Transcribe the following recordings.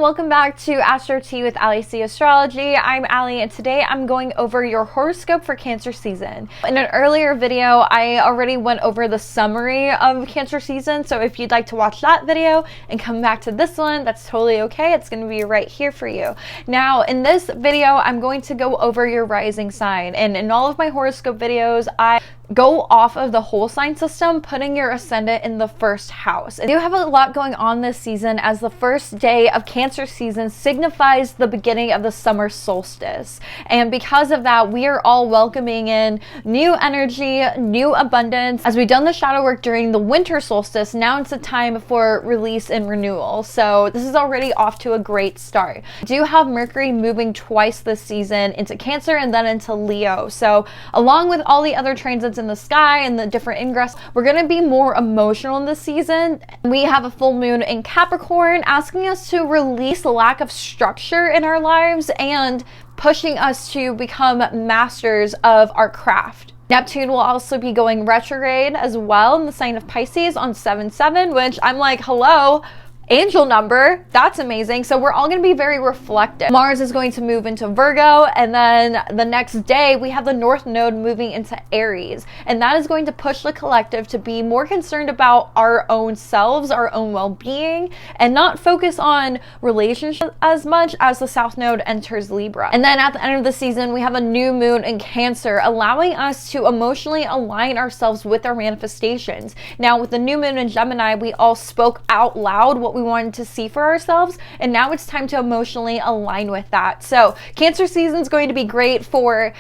welcome back to Astro Tea with Ali C Astrology. I'm Ali, and today I'm going over your horoscope for Cancer season. In an earlier video, I already went over the summary of Cancer season, so if you'd like to watch that video and come back to this one, that's totally okay. It's going to be right here for you. Now, in this video, I'm going to go over your rising sign, and in all of my horoscope videos, I go off of the whole sign system, putting your ascendant in the first house. And you have a lot going on this season, as the first day of Cancer season signifies the beginning of the summer solstice. And because of that, we are all welcoming in new energy, new abundance. As we've done the shadow work during the winter solstice, now it's a time for release and renewal. So this is already off to a great start. We do have Mercury moving twice this season into Cancer and then into Leo. So along with all the other transits in the sky and the different ingress, we're going to be more emotional in this season. We have a full moon in Capricorn asking us to release the lack of structure in our lives and pushing us to become masters of our craft. Neptune will also be going retrograde as well in the sign of Pisces on 7/7, which I'm like, hello, angel number, that's amazing. So we're all going to be very reflective. Mars is going to move into Virgo, and then the next day we have the North Node moving into Aries, and that is going to push the collective to be more concerned about our own selves, our own well-being, and not focus on relationships as much as the South Node enters Libra. And then at the end of the season, we have a new moon in Cancer, allowing us to emotionally align ourselves with our manifestations. Now, with the new moon in Gemini, we all spoke out loud what we wanted to see for ourselves, and now it's time to emotionally align with that. So Cancer season is going to be great for,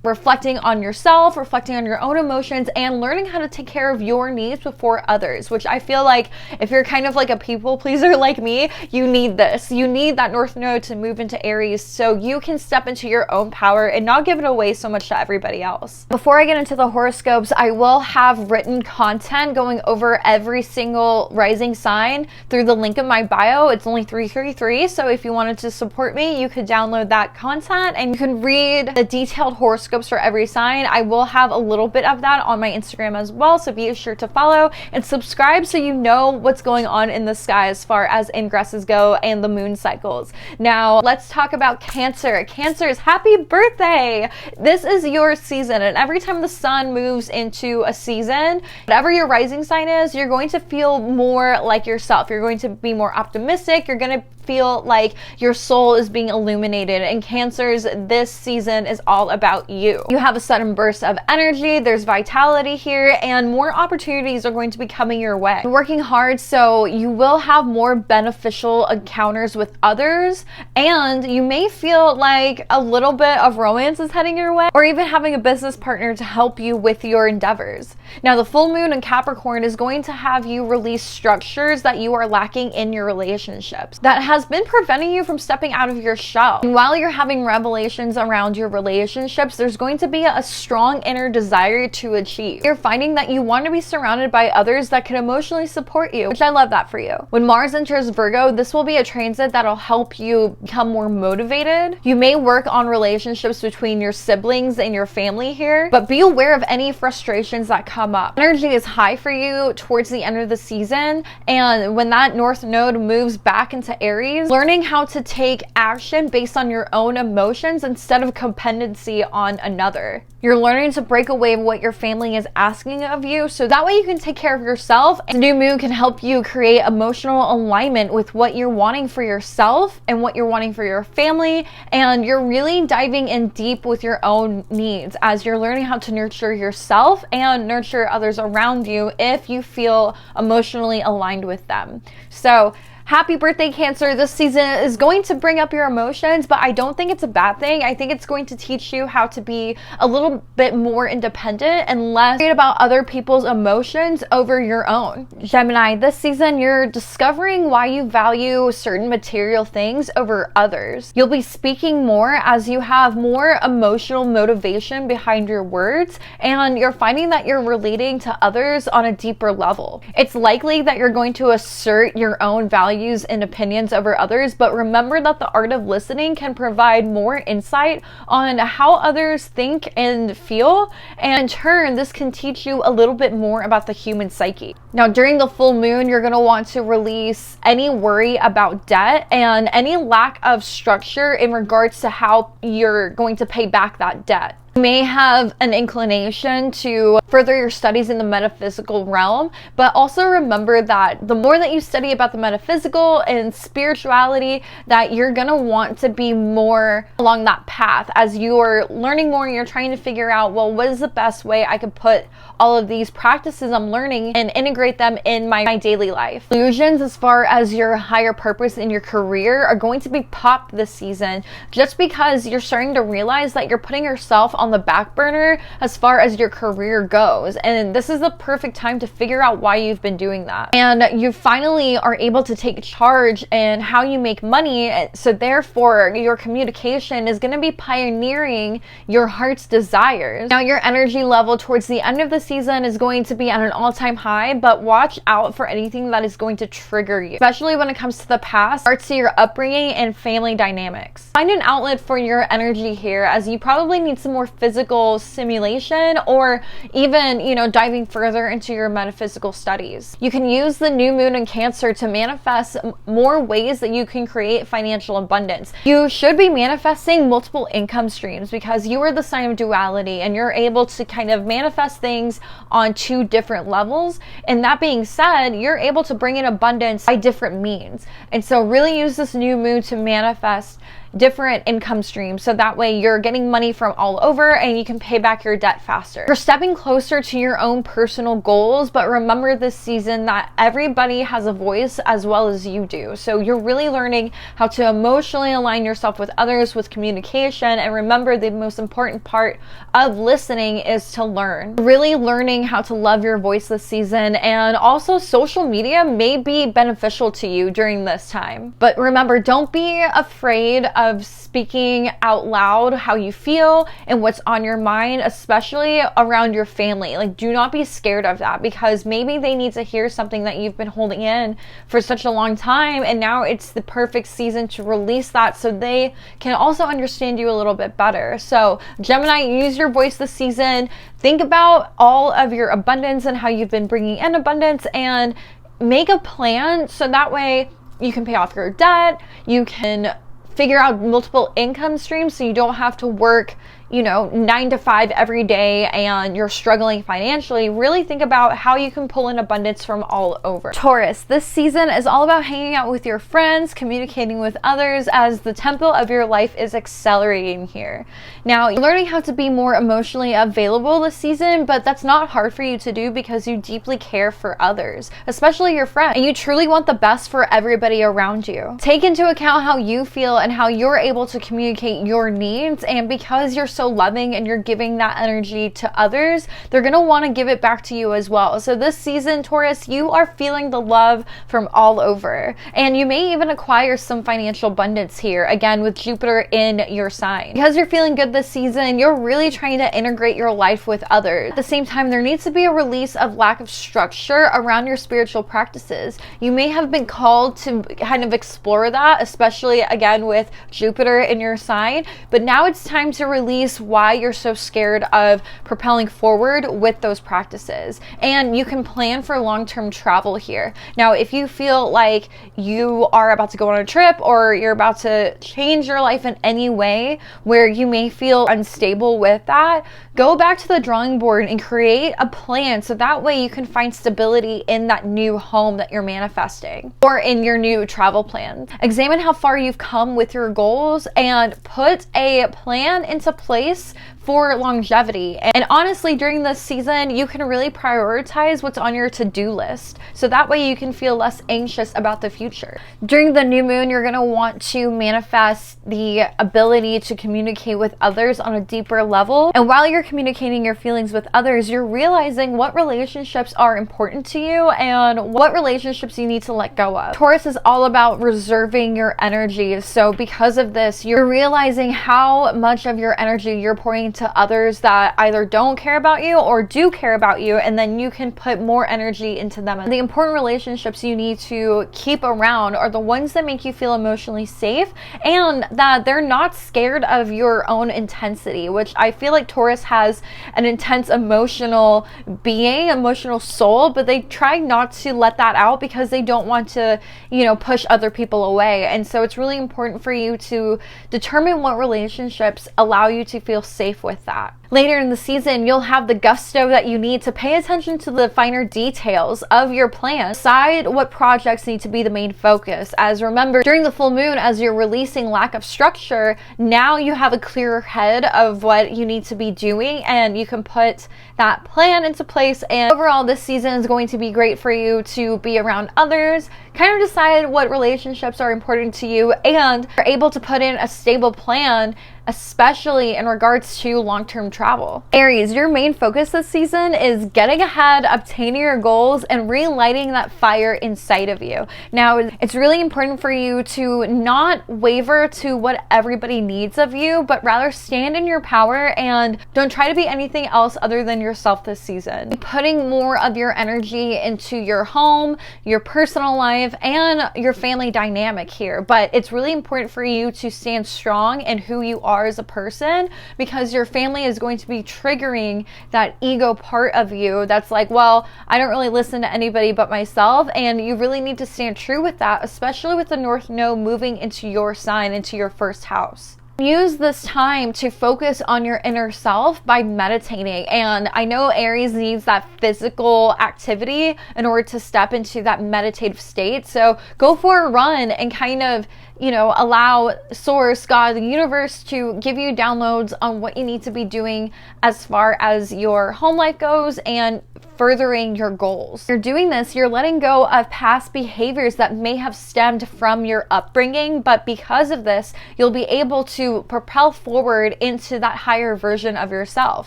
reflecting on yourself, reflecting on your own emotions, and learning how to take care of your needs before others, which I feel like if you're kind of like a people pleaser like me, you need this. You need that North Node to move into Aries so you can step into your own power and not give it away so much to everybody else. Before I get into the horoscopes, I will have written content going over every single rising sign through the link in my bio. It's only $333, so if you wanted to support me, you could download that content and you can read the detailed horoscopes for every sign. I will have a little bit of that on my Instagram as well, so be sure to follow and subscribe so you know what's going on in the sky as far as ingresses go and the moon cycles. Now, let's talk about Cancer. Cancer's happy birthday! This is your season, and every time the sun moves into a season, whatever your rising sign is, you're going to feel more like yourself. You're going to be more optimistic. You're going to feel like your soul is being illuminated, and Cancer's this season is all about you. You have a sudden burst of energy, there's vitality here, and more opportunities are going to be coming your way. You're working hard, so you will have more beneficial encounters with others, and you may feel like a little bit of romance is heading your way, or even having a business partner to help you with your endeavors. Now, the full moon in Capricorn is going to have you release structures that you are lacking in your relationships that has been preventing you from stepping out of your shell. And while you're having revelations around your relationships, there's going to be a strong inner desire to achieve. You're finding that you want to be surrounded by others that can emotionally support you, which I love that for you. When Mars enters Virgo, this will be a transit that'll help you become more motivated. You may work on relationships between your siblings and your family here, but be aware of any frustrations that come up. Energy is high for you towards the end of the season, and when that North Node moves back into Aries, learning how to take action based on your own emotions instead of codependency on another. You're learning to break away from what your family is asking of you, so that way you can take care of yourself. The new moon can help you create emotional alignment with what you're wanting for yourself and what you're wanting for your family, and you're really diving in deep with your own needs as you're learning how to nurture yourself and nurture others around you if you feel emotionally aligned with them. So happy birthday, Cancer. This season is going to bring up your emotions, but I don't think it's a bad thing. I think it's going to teach you how to be a little bit more independent and less worried about other people's emotions over your own. Gemini, this season you're discovering why you value certain material things over others. You'll be speaking more as you have more emotional motivation behind your words, and you're finding that you're relating to others on a deeper level. It's likely that you're going to assert your own values values and opinions over others, but remember that the art of listening can provide more insight on how others think and feel, and in turn, this can teach you a little bit more about the human psyche. Now, during the full moon, you're going to want to release any worry about debt and any lack of structure in regards to how you're going to pay back that debt. You may have an inclination to further your studies in the metaphysical realm, but also remember that the more that you study about the metaphysical and spirituality, that you're gonna want to be more along that path. As you're learning more, you're trying to figure out, well, what is the best way I could put all of these practices I'm learning and integrate them in my daily life. Illusions as far as your higher purpose in your career are going to be popped this season, just because you're starting to realize that you're putting yourself on the back burner as far as your career goes, and this is the perfect time to figure out why you've been doing that. And you finally are able to take charge in how you make money, so therefore your communication is going to be pioneering your heart's desires. Now, your energy level towards the end of the season is going to be at an all-time high, but watch out for anything that is going to trigger you, especially when it comes to the past, parts of your upbringing and family dynamics. Find an outlet for your energy here, as you probably need some more physical stimulation, or even, diving further into your metaphysical studies. You can use the new moon in Cancer to manifest more ways that you can create financial abundance. You should be manifesting multiple income streams because you are the sign of duality, and you're able to kind of manifest things on two different levels. And that being said, you're able to bring in abundance by different means. And so really use this new moon to manifest different income streams, so that way you're getting money from all over and you can pay back your debt faster. You're stepping closer to your own personal goals, but remember this season that everybody has a voice as well as you do. So you're really learning how to emotionally align yourself with others with communication, and remember the most important part of listening is to learn. Really learning how to love your voice this season, and also social media may be beneficial to you during this time. But remember, don't be afraid of speaking out loud how you feel and what's on your mind, especially around your family. Like, do not be scared of that, because maybe they need to hear something that you've been holding in for such a long time, and now it's the perfect season to release that so they can also understand you a little bit better. So Gemini, use your voice this season. Think about all of your abundance and how you've been bringing in abundance, and make a plan so that way you can pay off your debt, you can figure out multiple income streams so you don't have to work 9 to 5 every day and you're struggling financially. Really think about how you can pull in abundance from all over. Taurus, this season is all about hanging out with your friends, communicating with others, as the tempo of your life is accelerating here. Now, you're learning how to be more emotionally available this season, but that's not hard for you to do because you deeply care for others, especially your friends, and you truly want the best for everybody around you. Take into account how you feel and how you're able to communicate your needs, and because you're so loving and you're giving that energy to others, they're going to want to give it back to you as well. So this season, Taurus, you are feeling the love from all over, and you may even acquire some financial abundance here, again with Jupiter in your sign. Because you're feeling good this season, you're really trying to integrate your life with others. At the same time, there needs to be a release of lack of structure around your spiritual practices. You may have been called to kind of explore that, especially again with Jupiter in your sign, but now it's time to release why you're so scared of propelling forward with those practices. And you can plan for long-term travel here. Now, if you feel like you are about to go on a trip, or you're about to change your life in any way where you may feel unstable with that, go back to the drawing board and create a plan so that way you can find stability in that new home that you're manifesting, or in your new travel plans. Examine how far you've come with your goals and put a plan into place for longevity. And honestly, during this season, you can really prioritize what's on your to-do list, so that way you can feel less anxious about the future. During the new moon, you're going to want to manifest the ability to communicate with others on a deeper level. And while you're communicating your feelings with others, you're realizing what relationships are important to you and what relationships you need to let go of. Taurus is all about reserving your energy. So because of this, you're realizing how much of your energy you're pouring talking to others that either don't care about you or do care about you, and then you can put more energy into them. The important relationships you need to keep around are the ones that make you feel emotionally safe and that they're not scared of your own intensity, which I feel like Taurus has an intense emotional being, emotional soul, but they try not to let that out because they don't want to, you know, push other people away. And so it's really important for you to determine what relationships allow you to feel safe with that. Later in the season, you'll have the gusto that you need to pay attention to the finer details of your plan. Decide what projects need to be the main focus. As remember, during the full moon, as you're releasing lack of structure, now you have a clearer head of what you need to be doing, and you can put that plan into place. And overall, this season is going to be great for you to be around others, kind of decide what relationships are important to you, and are able to put in a stable plan, especially in regards to long-term travel. Aries, your main focus this season is getting ahead, obtaining your goals, and relighting that fire inside of you. Now, it's really important for you to not waver to what everybody needs of you, but rather stand in your power and don't try to be anything else other than yourself this season. Putting more of your energy into your home, your personal life, and your family dynamic here. But it's really important for you to stand strong in who you are as a person, because your family is going to be triggering that ego part of you that's like, well, I don't really listen to anybody but myself, and you really need to stand true with that, especially with the North Node moving into your sign, into your first house. Use this time to focus on your inner self by meditating. And I know Aries needs that physical activity in order to step into that meditative state. So go for a run and kind of, you know, allow Source, God, the universe to give you downloads on what you need to be doing as far as your home life goes and furthering your goals. You're doing this, you're letting go of past behaviors that may have stemmed from your upbringing, but because of this, you'll be able to propel forward into that higher version of yourself.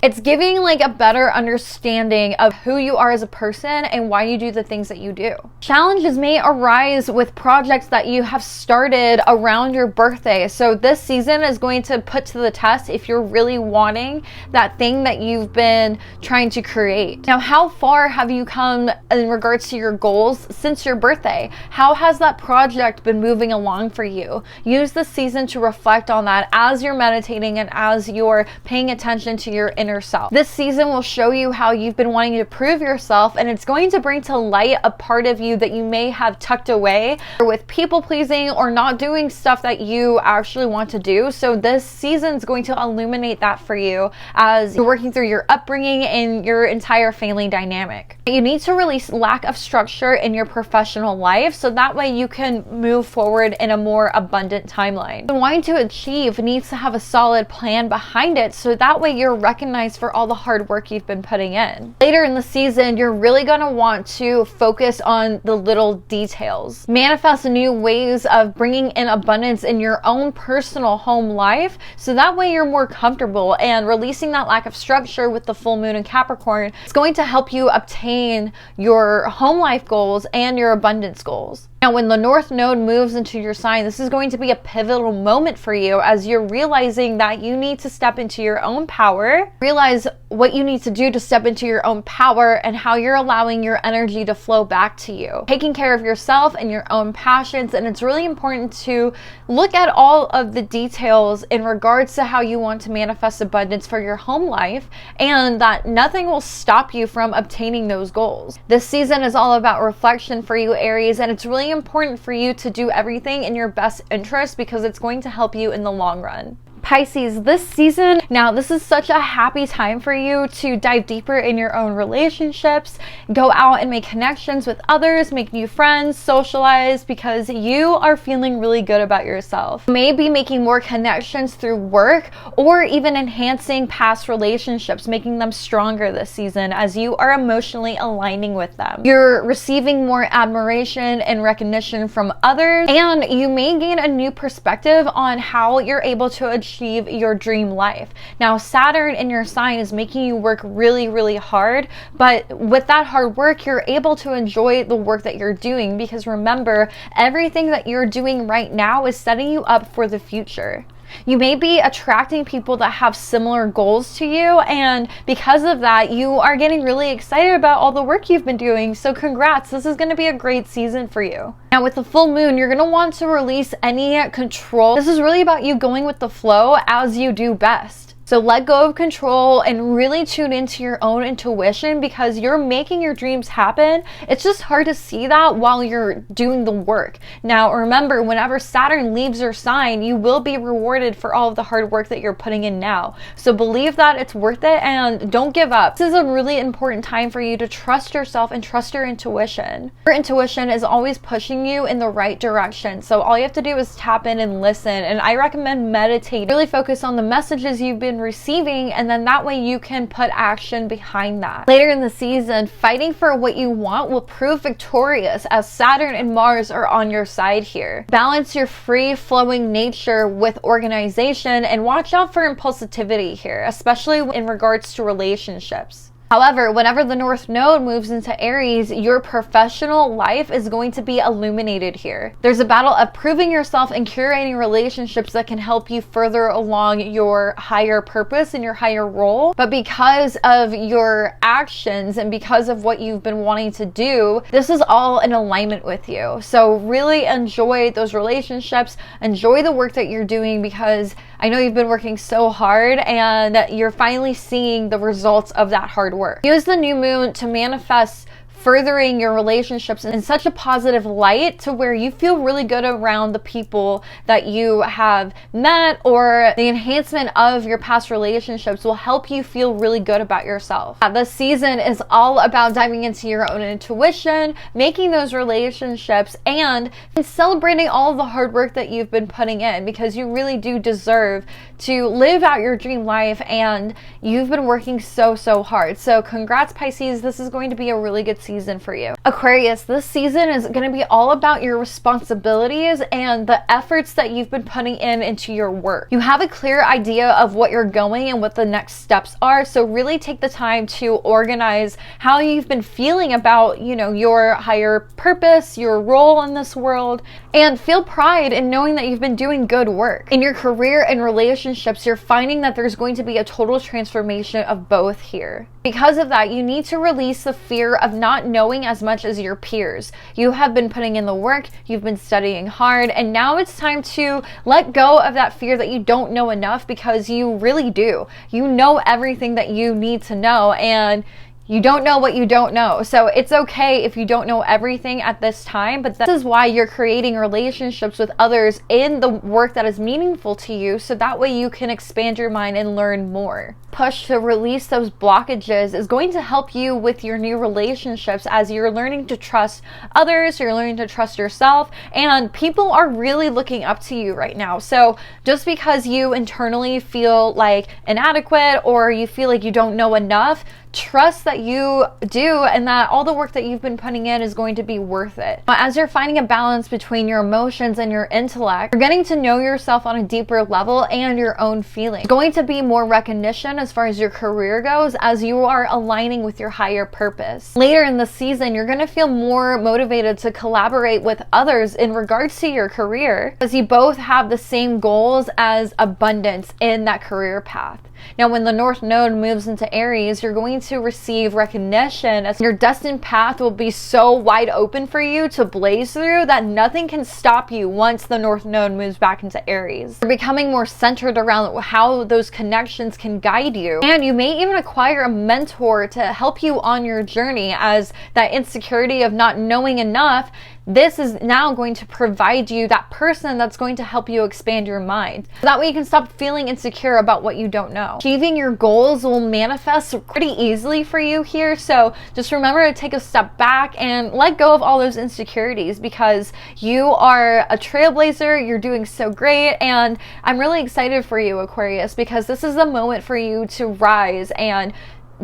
It's giving like a better understanding of who you are as a person and why you do the things that you do. Challenges may arise with projects that you have started around your birthday. So this season is going to put to the test if you're really wanting that thing that you've been trying to create. Now, how far have you come in regards to your goals since your birthday? How has that project been moving along for you? Use this season to reflect on that as you're meditating and as you're paying attention to your inner self. This season will show you how you've been wanting to prove yourself, and it's going to bring to light a part of you that you may have tucked away with people pleasing or not doing stuff that you actually want to do. So this season is going to illuminate that for you as you're working through your upbringing and your entire family dynamic. You need to release lack of structure in your professional life so that way you can move forward in a more abundant timeline. And wanting to achieve needs to have a solid plan behind it so that way you're recognized for all the hard work you've been putting in. Later in the season, you're really going to want to focus on the little details. Manifest new ways of bringing in abundance in your own personal home life so that way you're more comfortable, and releasing that lack of structure with the full moon in Capricorn is going to help you obtain your home life goals and your abundance goals. Now, when the North Node moves into your sign, this is going to be a pivotal moment for you as you're realizing that you need to step into your own power, realize what you need to do to step into your own power and how you're allowing your energy to flow back to you. Taking care of yourself and your own passions, and it's really important to look at all of the details in regards to how you want to manifest abundance for your home life, and that nothing will stop you from obtaining those goals. This season is all about reflection for you, Aries, and it's really important for you to do everything in your best interest because it's going to help you in the long run. Pisces, this season, now this is such a happy time for you to dive deeper in your own relationships, go out and make connections with others, make new friends, socialize, because you are feeling really good about yourself. You may be making more connections through work or even enhancing past relationships, making them stronger this season as you are emotionally aligning with them. You're receiving more admiration and recognition from others, and you may gain a new perspective on how you're able to achieve your dream life. Now, Saturn in your sign is making you work really, really hard, but with that hard work, you're able to enjoy the work that you're doing, because remember, everything that you're doing right now is setting you up for the future. You may be attracting people that have similar goals to you, and because of that, you are getting really excited about all the work you've been doing. So congrats, this is going to be a great season for you. Now with the full moon, you're going to want to release any control. This is really about you going with the flow as you do best. So let go of control and really tune into your own intuition, because you're making your dreams happen. It's just hard to see that while you're doing the work. Now remember, whenever Saturn leaves your sign, you will be rewarded for all of the hard work that you're putting in now. So believe that it's worth it and don't give up. This is a really important time for you to trust yourself and trust your intuition. Your intuition is always pushing you in the right direction. So all you have to do is tap in and listen. And I recommend meditate. Really focus on the messages you've been receiving, and then that way you can put action behind that. Later in the season, fighting for what you want will prove victorious as Saturn and Mars are on your side here. Balance your free-flowing nature with organization and watch out for impulsivity here, especially in regards to relationships. However, whenever the North Node moves into Aries, your professional life is going to be illuminated here. There's a battle of proving yourself and curating relationships that can help you further along your higher purpose and your higher role. But because of your actions and because of what you've been wanting to do, this is all in alignment with you. So really enjoy those relationships, enjoy the work that you're doing, because I know you've been working so hard and you're finally seeing the results of that hard work. Use the new moon to manifest furthering your relationships in such a positive light to where you feel really good around the people that you have met, or the enhancement of your past relationships will help you feel really good about yourself. This season is all about diving into your own intuition, making those relationships, and celebrating all of the hard work that you've been putting in, because you really do deserve to live out your dream life and you've been working so hard. So congrats, Pisces. This is going to be a really good season for you. Aquarius, this season is going to be all about your responsibilities and the efforts that you've been putting into your work. You have a clear idea of what you're going and what the next steps are, so really take the time to organize how you've been feeling about, your higher purpose, your role in this world, and feel pride in knowing that you've been doing good work. In your career and relationships, you're finding that there's going to be a total transformation of both here. Because of that, you need to release the fear of not knowing as much as your peers. You have been putting in the work, you've been studying hard, and now it's time to let go of that fear that you don't know enough, because you really do. You know everything that you need to know, and you don't know what you don't know. So it's okay if you don't know everything at this time, but this is why you're creating relationships with others in the work that is meaningful to you, so that way you can expand your mind and learn more. Push to release those blockages is going to help you with your new relationships as you're learning to trust others, you're learning to trust yourself, and people are really looking up to you right now. So just because you internally feel like inadequate or you feel like you don't know enough, trust that you do, and that all the work that you've been putting in is going to be worth it. But as you're finding a balance between your emotions and your intellect, you're getting to know yourself on a deeper level and your own feelings. Going to be more recognition as far as your career goes as you are aligning with your higher purpose. Later in the season, you're going to feel more motivated to collaborate with others in regards to your career, as you both have the same goals as abundance in that career path. Now, when the North Node moves into Aries, you're going to receive recognition, as your destined path will be so wide open for you to blaze through that nothing can stop you once the North Node moves back into Aries. You're becoming more centered around how those connections can guide you, and you may even acquire a mentor to help you on your journey, as that insecurity of not knowing enough, this is now going to provide you that person that's going to help you expand your mind. That way you can stop feeling insecure about what you don't know. Achieving your goals will manifest pretty easily for you here, so just remember to take a step back and let go of all those insecurities, because you are a trailblazer, you're doing so great, and I'm really excited for you, Aquarius, because this is the moment for you to rise and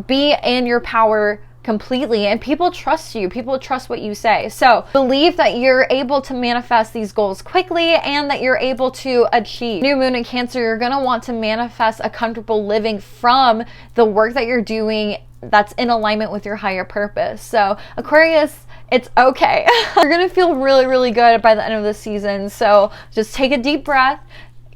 be in your power completely, and people trust you, people trust what you say. So believe that you're able to manifest these goals quickly and that you're able to achieve. New moon in Cancer, you're going to want to manifest a comfortable living from the work that you're doing that's in alignment with your higher purpose. So Aquarius, it's okay. You're going to feel really good by the end of the season, so just take a deep breath.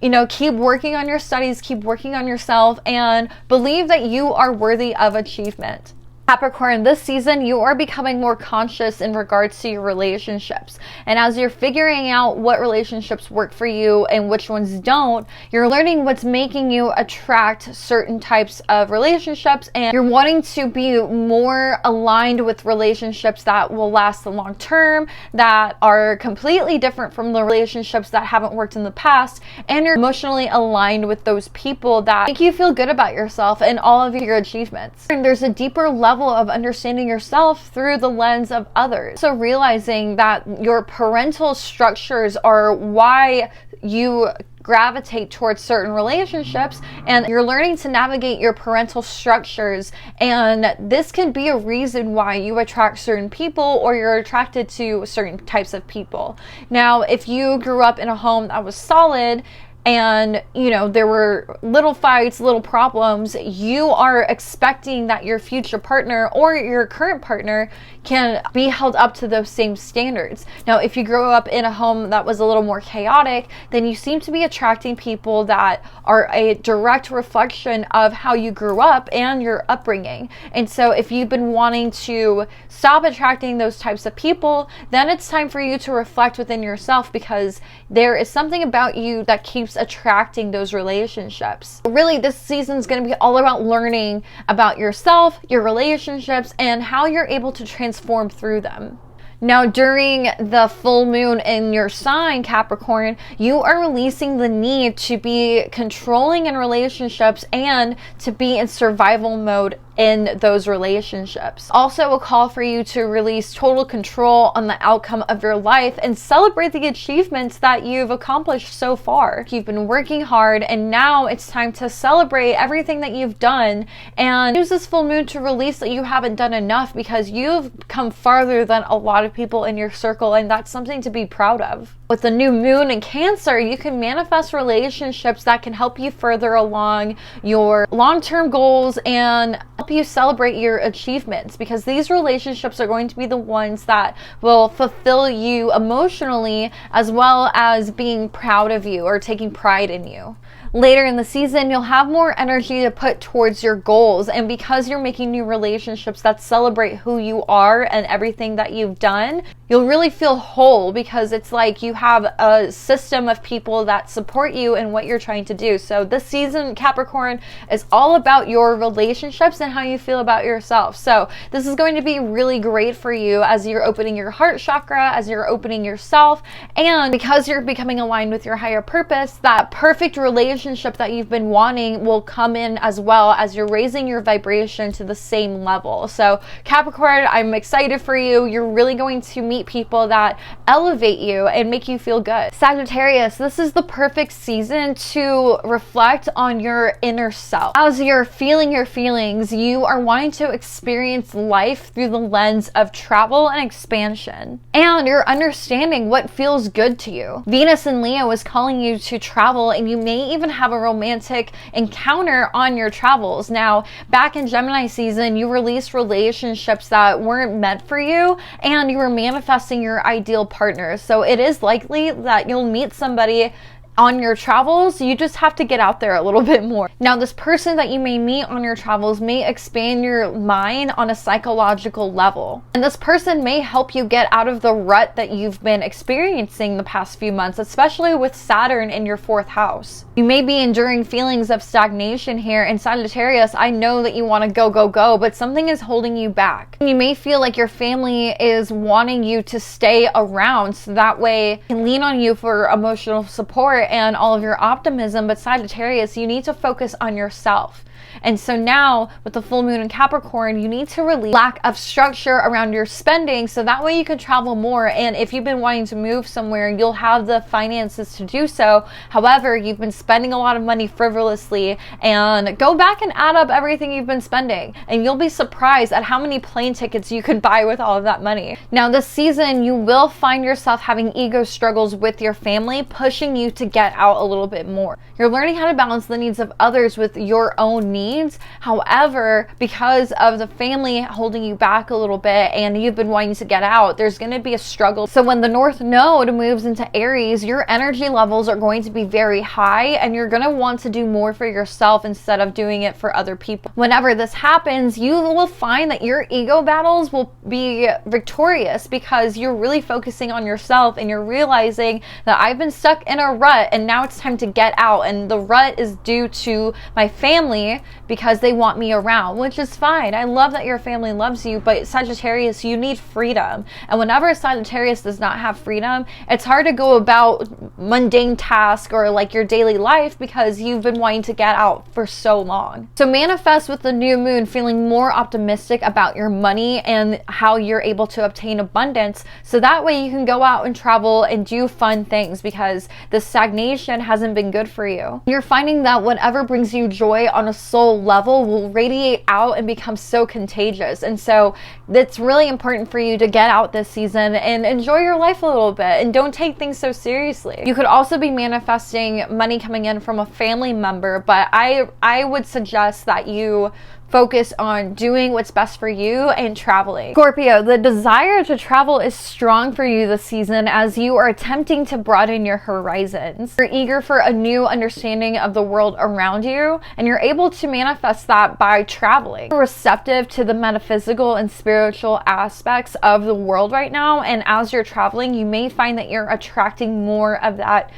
You know, keep working on your studies, keep working on yourself, and believe that you are worthy of achievement. Capricorn, this season you are becoming more conscious in regards to your relationships. And as you're figuring out what relationships work for you and which ones don't, you're learning what's making you attract certain types of relationships, and you're wanting to be more aligned with relationships that will last the long term, that are completely different from the relationships that haven't worked in the past, and you're emotionally aligned with those people that make you feel good about yourself and all of your achievements. And there's a deeper level of understanding yourself through the lens of others. So realizing that your parental structures are why you gravitate towards certain relationships, and you're learning to navigate your parental structures, and this can be a reason why you attract certain people or you're attracted to certain types of people. Now, if you grew up in a home that was solid, and you know, there were little fights, little problems, you are expecting that your future partner or your current partner can be held up to those same standards. Now, if you grew up in a home that was a little more chaotic, then you seem to be attracting people that are a direct reflection of how you grew up and your upbringing. And so if you've been wanting to stop attracting those types of people, then it's time for you to reflect within yourself, because there is something about you that keeps attracting those relationships. Really, this season is going to be all about learning about yourself, your relationships, and how you're able to transform through them. Now, during the full moon in your sign, Capricorn, you are releasing the need to be controlling in relationships and to be in survival mode in those relationships. Also a call for you to release total control on the outcome of your life and celebrate the achievements that you've accomplished so far. You've been working hard, and now it's time to celebrate everything that you've done, and use this full moon to release that you haven't done enough, because you've come farther than a lot of people in your circle, and that's something to be proud of. With the new moon in Cancer, you can manifest relationships that can help you further along your long-term goals and help you celebrate your achievements, because these relationships are going to be the ones that will fulfill you emotionally, as well as being proud of you or taking pride in you. Later in the season, you'll have more energy to put towards your goals, and because you're making new relationships that celebrate who you are and everything that you've done, you'll really feel whole, because it's like you have a system of people that support you in what you're trying to do. So this season, Capricorn, is all about your relationships and how you feel about yourself. So this is going to be really great for you as you're opening your heart chakra, as you're opening yourself, and because you're becoming aligned with your higher purpose, that perfect relationship that you've been wanting will come in, as well as you're raising your vibration to the same level. So Capricorn, I'm excited for you. You're really going to meet people that elevate you and make you feel good. Sagittarius, this is the perfect season to reflect on your inner self. As you're feeling your feelings, you are wanting to experience life through the lens of travel and expansion, and you're understanding what feels good to you. Venus in Leo is calling you to travel, and you may even have a romantic encounter on your travels. Now, back in Gemini season, you released relationships that weren't meant for you, and you were manifesting your ideal partner. So it is likely that you'll meet somebody on your travels. You just have to get out there a little bit more. Now, this person that you may meet on your travels may expand your mind on a psychological level. And this person may help you get out of the rut that you've been experiencing the past few months, especially with Saturn in your 4th house. You may be enduring feelings of stagnation here. In Sagittarius, I know that you want to go, go, go, but something is holding you back. You may feel like your family is wanting you to stay around, so that way they can lean on you for emotional support and all of your optimism. But Sagittarius, you need to focus on yourself. And so now with the full moon in Capricorn, you need to release lack of structure around your spending, so that way you can travel more. And if you've been wanting to move somewhere, you'll have the finances to do so. However, you've been spending a lot of money frivolously, and go back and add up everything you've been spending, and you'll be surprised at how many plane tickets you can buy with all of that money. Now, this season, you will find yourself having ego struggles with your family, pushing you to get out a little bit more. You're learning how to balance the needs of others with your own needs. However, because of the family holding you back a little bit and you've been wanting to get out, there's going to be a struggle. So when the North Node moves into Aries, your energy levels are going to be very high and you're going to want to do more for yourself instead of doing it for other people. Whenever this happens, you will find that your ego battles will be victorious because you're really focusing on yourself and you're realizing that I've been stuck in a rut and now it's time to get out, and the rut is due to my family because they want me around, which is fine. I love that your family loves you, but Sagittarius, you need freedom. And whenever Sagittarius does not have freedom, it's hard to go about mundane tasks or like your daily life because you've been wanting to get out for so long. So manifest with the new moon feeling more optimistic about your money and how you're able to obtain abundance, so that way you can go out and travel and do fun things, because the stagnation hasn't been good for you. You're finding that whatever brings you joy on a soul level will radiate out and become so contagious. And so it's really important for you to get out this season and enjoy your life a little bit and don't take things so seriously. You could also be manifesting money coming in from a family member, but I would suggest that you focus on doing what's best for you and traveling. Scorpio, the desire to travel is strong for you this season as you are attempting to broaden your horizons. You're eager for a new understanding of the world around you, and you're able to manifest that by traveling. You're receptive to the metaphysical and spiritual aspects of the world right now, and as you're traveling, you may find that you're attracting more of that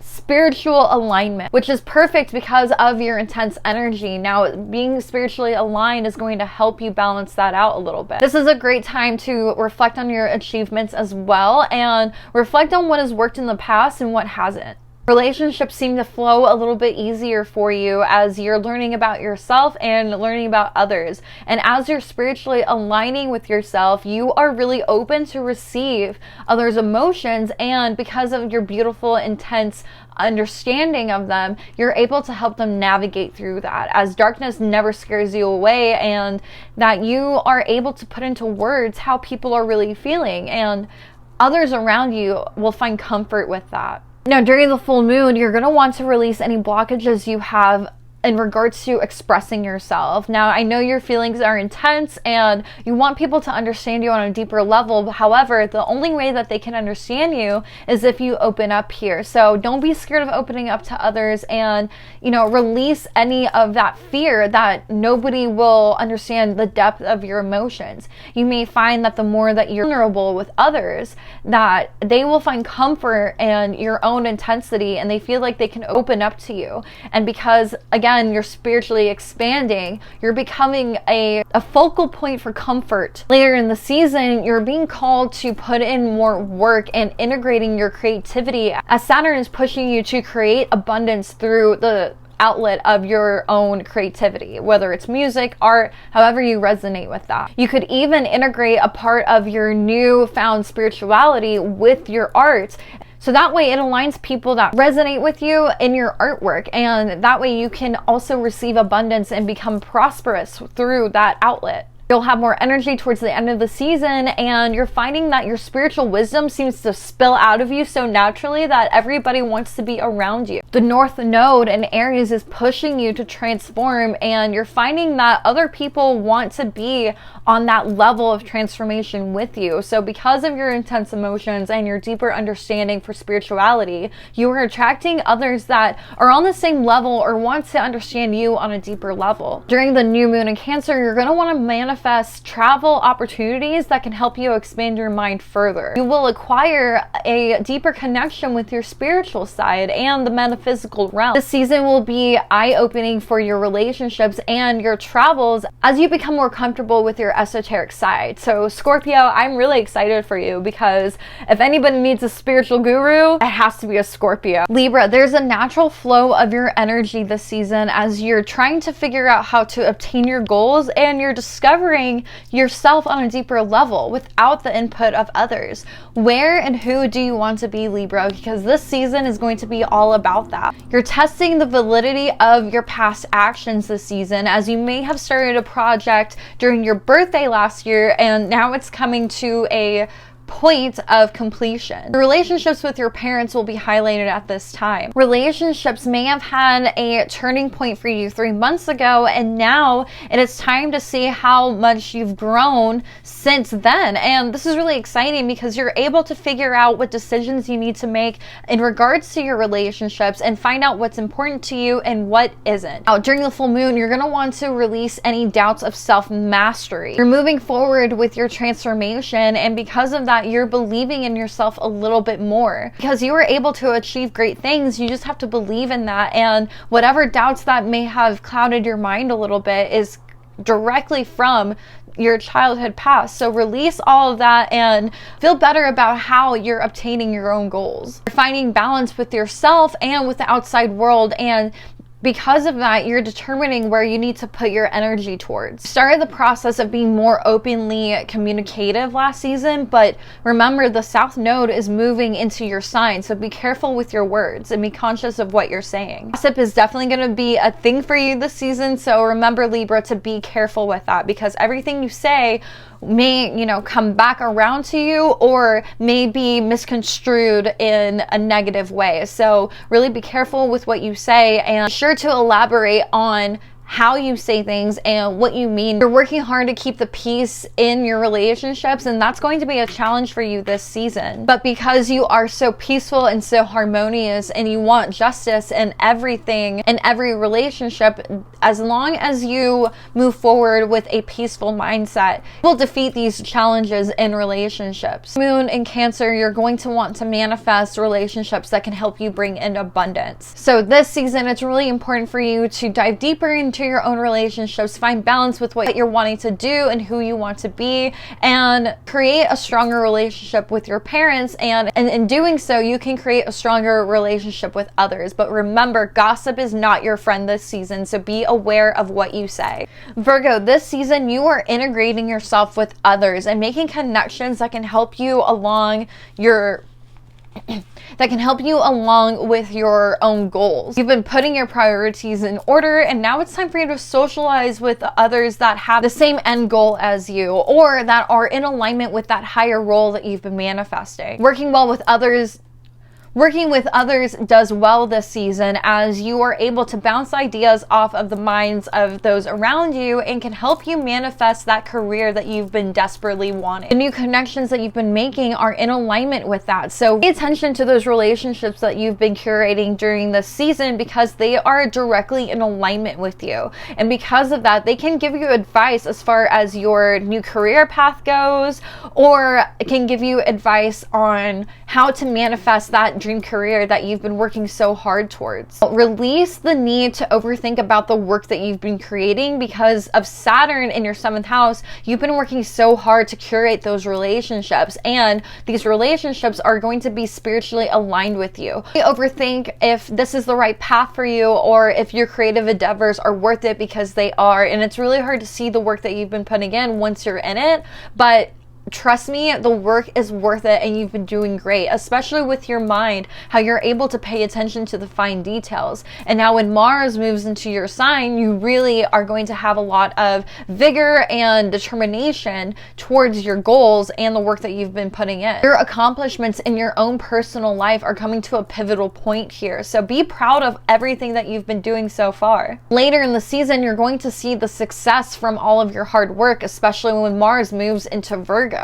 spiritual alignment, which is perfect because of your intense energy. Now, being spiritually aligned is going to help you balance that out a little bit. This is a great time to reflect on your achievements as well and reflect on what has worked in the past and what hasn't. Relationships seem to flow a little bit easier for you as you're learning about yourself and learning about others. And as you're spiritually aligning with yourself, you are really open to receive others' emotions, and because of your beautiful, intense understanding of them, you're able to help them navigate through that, as darkness never scares you away, and that you are able to put into words how people are really feeling, and others around you will find comfort with that. Now, during the full moon, you're going to want to release any blockages you have in regards to expressing yourself. Now, I know your feelings are intense and you want people to understand you on a deeper level. However, the only way that they can understand you is if you open up here. So don't be scared of opening up to others, and, release any of that fear that nobody will understand the depth of your emotions. You may find that the more that you're vulnerable with others, that they will find comfort in your own intensity and they feel like they can open up to you. And because, again, you're spiritually expanding, you're becoming a focal point for comfort. Later in the season, you're being called to put in more work and integrating your creativity, as Saturn is pushing you to create abundance through the outlet of your own creativity, whether it's music, art, however you resonate with that. You could even integrate a part of your newfound spirituality with your art. So that way it aligns people that resonate with you in your artwork, and that way you can also receive abundance and become prosperous through that outlet. You'll have more energy towards the end of the season, and you're finding that your spiritual wisdom seems to spill out of you so naturally that everybody wants to be around you. The North Node in Aries is pushing you to transform, and you're finding that other people want to be on that level of transformation with you. So because of your intense emotions and your deeper understanding for spirituality, you are attracting others that are on the same level or want to understand you on a deeper level. During the new moon in Cancer, you're going to want to manifest travel opportunities that can help you expand your mind further. You will acquire a deeper connection with your spiritual side and the metaphysical realm. This season will be eye-opening for your relationships and your travels as you become more comfortable with your esoteric side. So Scorpio, I'm really excited for you, because if anybody needs a spiritual guru, it has to be a Scorpio. Libra, there's a natural flow of your energy this season as you're trying to figure out how to obtain your goals, and you're discovering yourself on a deeper level without the input of others. Where and who do you want to be, Libra? Because this season is going to be all about that. You're testing the validity of your past actions this season, as you may have started a project during your birthday last year and now it's coming to a point of completion. The relationships with your parents will be highlighted at this time. Relationships may have had a turning point for you 3 months ago, and now it is time to see how much you've grown since then. And this is really exciting because you're able to figure out what decisions you need to make in regards to your relationships and find out what's important to you and what isn't. Now, during the full moon, you're going to want to release any doubts of self-mastery. You're moving forward with your transformation, and because of that, you're believing in yourself a little bit more. Because you were able to achieve great things, you just have to believe in that, and whatever doubts that may have clouded your mind a little bit is directly from your childhood past. So release all of that and feel better about how you're obtaining your own goals. You're finding balance with yourself and with the outside world, and because of that, you're determining where you need to put your energy towards. Started the process of being more openly communicative last season, but remember, the South Node is moving into your sign, so be careful with your words and be conscious of what you're saying. Gossip is definitely going to be a thing for you this season, so remember, Libra, to be careful with that, because everything you say may, come back around to you or may be misconstrued in a negative way. So really be careful with what you say, and be sure to elaborate on how you say things and what you mean. You're working hard to keep the peace in your relationships, and that's going to be a challenge for you this season. But because you are so peaceful and so harmonious and you want justice in everything, in every relationship, as long as you move forward with a peaceful mindset, you will defeat these challenges in relationships. Moon in Cancer, you're going to want to manifest relationships that can help you bring in abundance. So this season, it's really important for you to dive deeper into your own relationships, find balance with what you're wanting to do and who you want to be, and create a stronger relationship with your parents, and in doing so, you can create a stronger relationship with others. But remember, gossip is not your friend this season, so be aware of what you say. Virgo, this season, you are integrating yourself with others and making connections that can help you along with your own goals. You've been putting your priorities in order, and now it's time for you to socialize with others that have the same end goal as you, or that are in alignment with that higher role that you've been manifesting. Working with others does well this season, as you are able to bounce ideas off of the minds of those around you and can help you manifest that career that you've been desperately wanting. The new connections that you've been making are in alignment with that. So pay attention to those relationships that you've been curating during this season, because they are directly in alignment with you. And because of that, they can give you advice as far as your new career path goes, or it can give you advice on how to manifest that dream career that you've been working so hard towards. Release the need to overthink about the work that you've been creating. Because of Saturn in your 7th house, you've been working so hard to curate those relationships, and these relationships are going to be spiritually aligned with you. You overthink if this is the right path for you, or if your creative endeavors are worth it, because they are, and it's really hard to see the work that you've been putting in once you're in it, but trust me, the work is worth it, and you've been doing great, especially with your mind, how you're able to pay attention to the fine details. And now when Mars moves into your sign, you really are going to have a lot of vigor and determination towards your goals and the work that you've been putting in. Your accomplishments in your own personal life are coming to a pivotal point here, so be proud of everything that you've been doing so far. Later in the season, you're going to see the success from all of your hard work, especially when Mars moves into Virgo.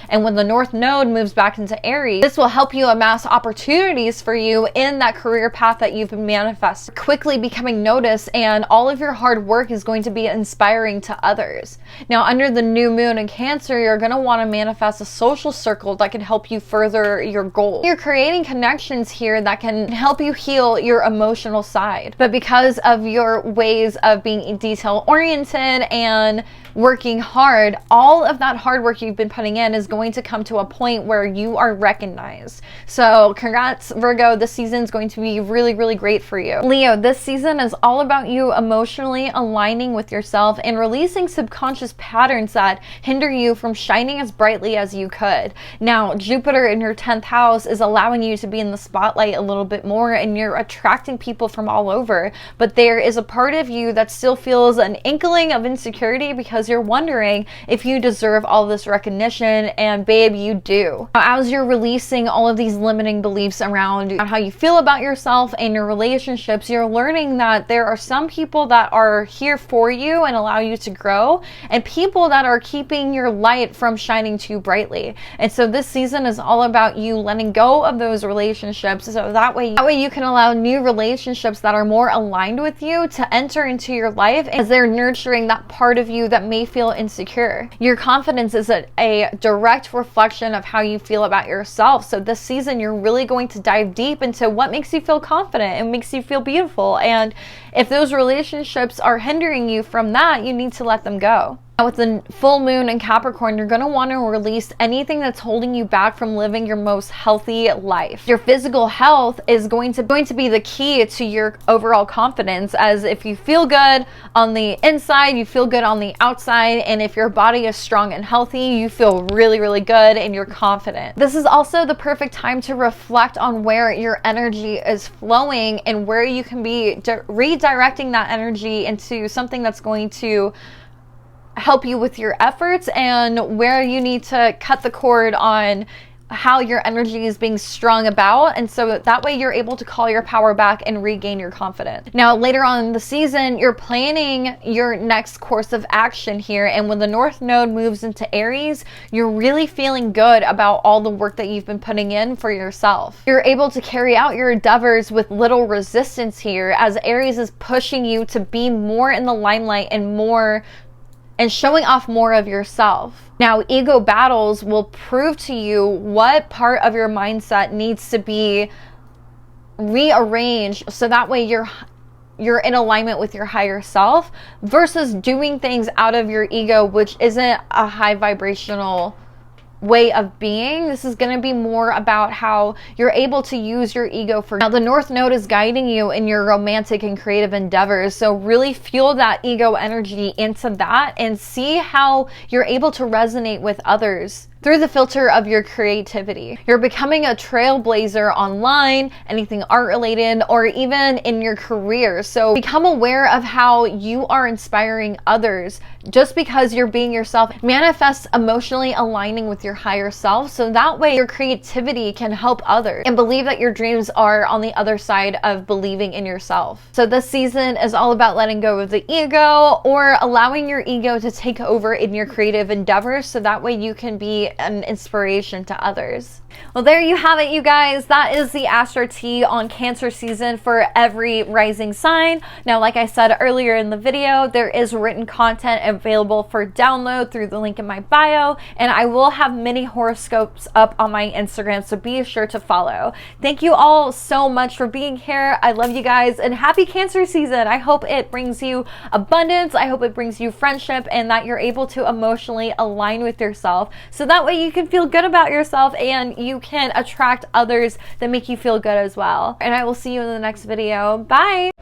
And when the North Node moves back into Aries, this will help you amass opportunities for you in that career path that you've been manifesting, quickly becoming noticed, and all of your hard work is going to be inspiring to others. Now, under the new moon in Cancer, you're going to want to manifest a social circle that can help you further your goals. You're creating connections here that can help you heal your emotional side. But because of your ways of being detail-oriented and working hard, all of that hard work you've been putting in is going to come to a point where you are recognized. So congrats, Virgo. This season is going to be really, really great for you. Leo, this season is all about you emotionally aligning with yourself and releasing subconscious patterns that hinder you from shining as brightly as you could. Now, Jupiter in your 10th house is allowing you to be in the spotlight a little bit more, and you're attracting people from all over, but there is a part of you that still feels an inkling of insecurity, because you're wondering if you deserve all this recognition information, and babe, you do. As you're releasing all of these limiting beliefs around how you feel about yourself and your relationships, you're learning that there are some people that are here for you and allow you to grow, and people that are keeping your light from shining too brightly. And so this season is all about you letting go of those relationships, so that way you can allow new relationships that are more aligned with you to enter into your life, as they're nurturing that part of you that may feel insecure. Your confidence is a direct reflection of how you feel about yourself. So this season, you're really going to dive deep into what makes you feel confident and makes you feel beautiful. And if those relationships are hindering you from that, you need to let them go. Now, with the full moon in Capricorn, you're going to want to release anything that's holding you back from living your most healthy life. Your physical health is going to be the key to your overall confidence, as if you feel good on the inside, you feel good on the outside, and if your body is strong and healthy, you feel really, really good and you're confident. This is also the perfect time to reflect on where your energy is flowing and where you can be redirecting that energy into something that's going to help you with your efforts, and where you need to cut the cord on how your energy is being strung about, and so that way you're able to call your power back and regain your confidence. Now, later on in the season, you're planning your next course of action here, and when the North Node moves into Aries, you're really feeling good about all the work that you've been putting in for yourself. You're able to carry out your endeavors with little resistance here, as Aries is pushing you to be more in the limelight and showing off more of yourself. Now, ego battles will prove to you what part of your mindset needs to be rearranged, so that way you're in alignment with your higher self, versus doing things out of your ego, which isn't a high vibrational way of being. This is going to be more about how you're able to use your ego for. Now, the North Node is guiding you in your romantic and creative endeavors, so really fuel that ego energy into that and see how you're able to resonate with others through the filter of your creativity. You're becoming a trailblazer online, anything art related, or even in your career. So become aware of how you are inspiring others. Just because you're being yourself, manifest emotionally aligning with your higher self, so that way your creativity can help others, and believe that your dreams are on the other side of believing in yourself. So this season is all about letting go of the ego, or allowing your ego to take over in your creative endeavors, so that way you can be an inspiration to others. Well, there you have it, you guys. That is the Astro Tea on Cancer season for every rising sign. Now, like I said earlier in the video, there is written content available for download through the link in my bio, and I will have mini horoscopes up on my Instagram, so be sure to follow. Thank you all so much for being here. I love you guys, and happy Cancer season. I hope it brings you abundance. I hope it brings you friendship, and that you're able to emotionally align with yourself, so that way you can feel good about yourself and you can attract others that make you feel good as well. And I will see you in the next video. Bye!